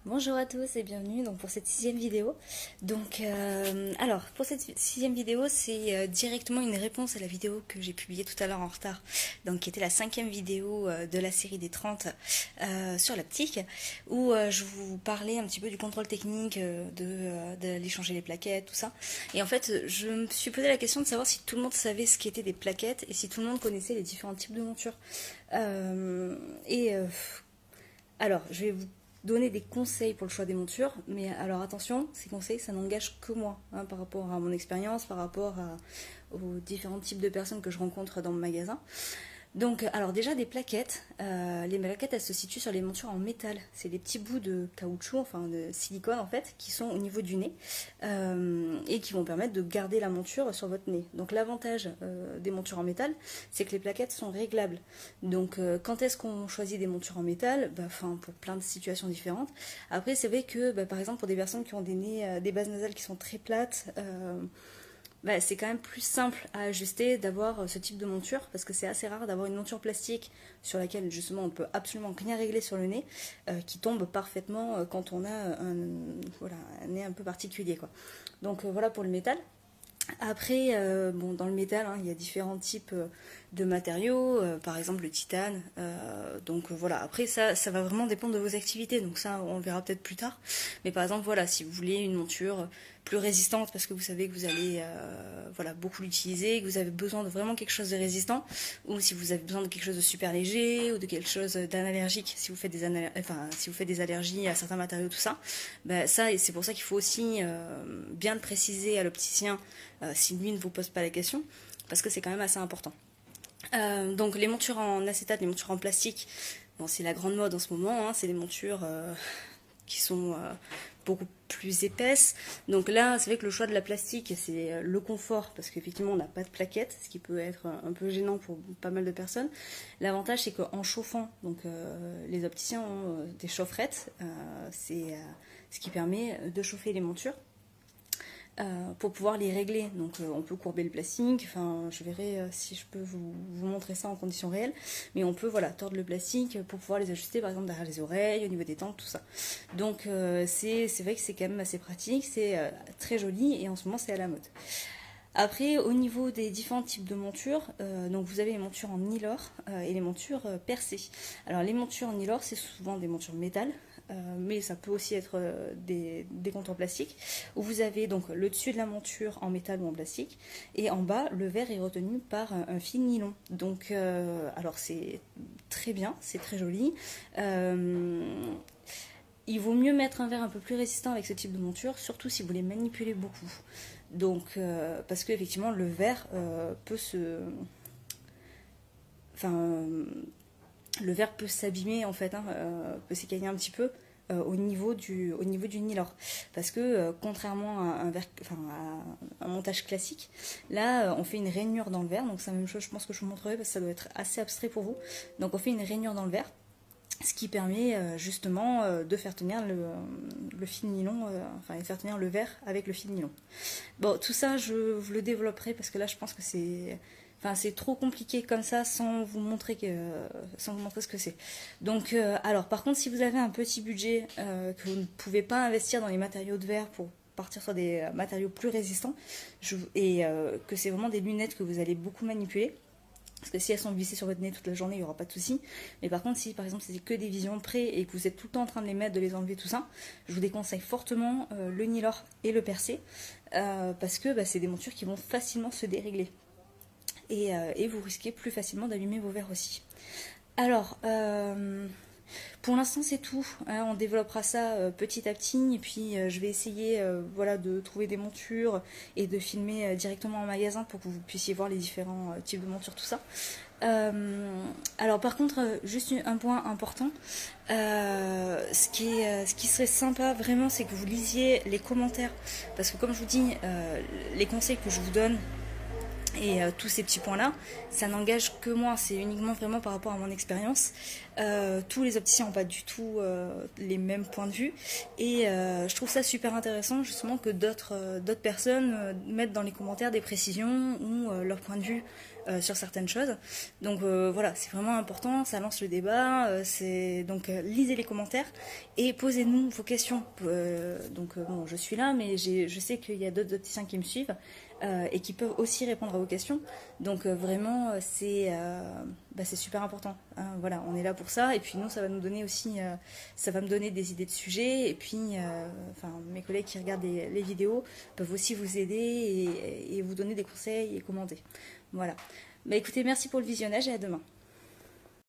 Bonjour à tous et bienvenue donc pour cette sixième vidéo. Alors pour cette sixième vidéo, c'est directement une réponse à la vidéo que j'ai publiée tout à l'heure en retard, donc qui était la cinquième vidéo de la série des 30 sur l'optique, où je vous parlais un petit peu du contrôle technique, d'aller changer les plaquettes, tout ça. Et en fait, je me suis posé la question de savoir si tout le monde savait ce qu'étaient des plaquettes et si tout le monde connaissait les différents types de montures. Euh, et alors, je vais vous donner des conseils pour le choix des montures, mais alors attention, ces conseils, ça n'engage que moi, hein, par rapport à mon expérience, aux différents types de personnes que je rencontre dans mon magasin. Donc, alors déjà des plaquettes. Les plaquettes, elles se situent sur les montures en métal. C'est des petits bouts de caoutchouc, enfin de silicone en fait, qui sont au niveau du nez et qui vont permettre de garder la monture sur votre nez. Donc l'avantage des montures en métal, c'est que les plaquettes sont réglables. Donc quand est-ce qu'on choisit des montures en métal? Pour plein de situations différentes. Après, c'est vrai que par exemple pour des personnes qui ont des nez, des bases nasales qui sont très plates. C'est quand même plus simple à ajuster d'avoir ce type de monture parce que c'est assez rare d'avoir une monture plastique sur laquelle justement on peut absolument rien régler sur le nez qui tombe parfaitement quand on a un nez un peu particulier quoi. Donc voilà pour le métal. Après, dans le métal, hein, il y a différents types de matériaux, par exemple le titane. Voilà. Après, ça va vraiment dépendre de vos activités. Donc ça, on le verra peut-être plus tard. Mais par exemple, voilà, si vous voulez une monture plus résistante parce que vous savez que vous allez beaucoup l'utiliser, que vous avez besoin de vraiment quelque chose de résistant, ou si vous avez besoin de quelque chose de super léger ou de quelque chose d'anallergique, si vous faites si vous faites des allergies à certains matériaux, tout ça, ça et c'est pour ça qu'il faut aussi bien le préciser à l'opticien si lui ne vous pose pas la question, parce que c'est quand même assez important. Donc les montures en acétate, les montures en plastique, bon, c'est la grande mode en ce moment, hein, c'est des montures qui sont beaucoup plus épaisses. Donc là, c'est vrai que le choix de la plastique, c'est le confort, parce qu'effectivement, on n'a pas de plaquettes, ce qui peut être un peu gênant pour pas mal de personnes. L'avantage, c'est qu'en chauffant, les opticiens ont des chaufferettes, c'est ce qui permet de chauffer les montures pour pouvoir les régler. Donc on peut courber le plastique, enfin je verrai si je peux vous montrer ça en conditions réelles, mais on peut tordre le plastique pour pouvoir les ajuster par exemple derrière les oreilles, au niveau des tempes, tout ça. Donc c'est vrai que c'est quand même assez pratique, c'est très joli et en ce moment c'est à la mode. Après, au niveau des différents types de montures, donc vous avez les montures en nylor et les montures percées. Alors les montures en nylor, c'est souvent des montures métal, mais ça peut aussi être des contours plastiques, où vous avez donc le dessus de la monture en métal ou en plastique, et en bas, le verre est retenu par un fil nylon. Donc, alors c'est très bien, c'est très joli. Il vaut mieux mettre un verre un peu plus résistant avec ce type de monture, surtout si vous les manipulez beaucoup. Donc, parce qu'effectivement, le verre peut se. Enfin, le verre peut s'abîmer en fait, hein, peut s'écailler un petit peu au niveau du nylor. Parce que contrairement à à un montage classique, là on fait une rainure dans le verre, donc c'est la même chose, je pense que je vous montrerai parce que ça doit être assez abstrait pour vous. Donc on fait une rainure dans le verre, ce qui permet justement de faire tenir le fil nylon, de faire tenir le verre avec le fil nylon. Bon, tout ça, je vous le développerai parce que là, je pense que c'est trop compliqué comme ça sans vous montrer ce que c'est. Donc, alors, par contre, si vous avez un petit budget que vous ne pouvez pas investir dans les matériaux de verre pour partir sur des matériaux plus résistants et que c'est vraiment des lunettes que vous allez beaucoup manipuler. Parce que si elles sont vissées sur votre nez toute la journée, il n'y aura pas de souci. Mais par contre, si par exemple c'est que des visions près et que vous êtes tout le temps en train de les mettre, de les enlever, tout ça, je vous déconseille fortement le nylor et le percé. Parce que c'est des montures qui vont facilement se dérégler. Et vous risquez plus facilement d'allumer vos verres aussi. Alors, pour l'instant c'est tout, hein, on développera ça petit à petit et puis je vais essayer de trouver des montures et de filmer directement en magasin pour que vous puissiez voir les différents types de montures, tout ça. Alors par contre, juste un point important, ce qui serait sympa vraiment, c'est que vous lisiez les commentaires, parce que comme je vous dis, les conseils que je vous donne Et tous ces petits points-là, ça n'engage que moi, c'est uniquement vraiment par rapport à mon expérience. Tous les opticiens n'ont pas du tout les mêmes points de vue. Et je trouve ça super intéressant justement que d'autres personnes mettent dans les commentaires des précisions ou leur point de vue sur certaines choses. Donc voilà, c'est vraiment important, ça lance le débat. Donc lisez les commentaires et posez-nous vos questions. Bon, je suis là, mais je sais qu'il y a d'autres opticiens qui me suivent. Et qui peuvent aussi répondre à vos questions. Donc vraiment, c'est super important. Hein, voilà, on est là pour ça. Et puis nous, ça va nous donner aussi, ça va me donner des idées de sujets. Et puis, mes collègues qui regardent les vidéos peuvent aussi vous aider et vous donner des conseils et commenter. Voilà. Bah écoutez, merci pour le visionnage et à demain.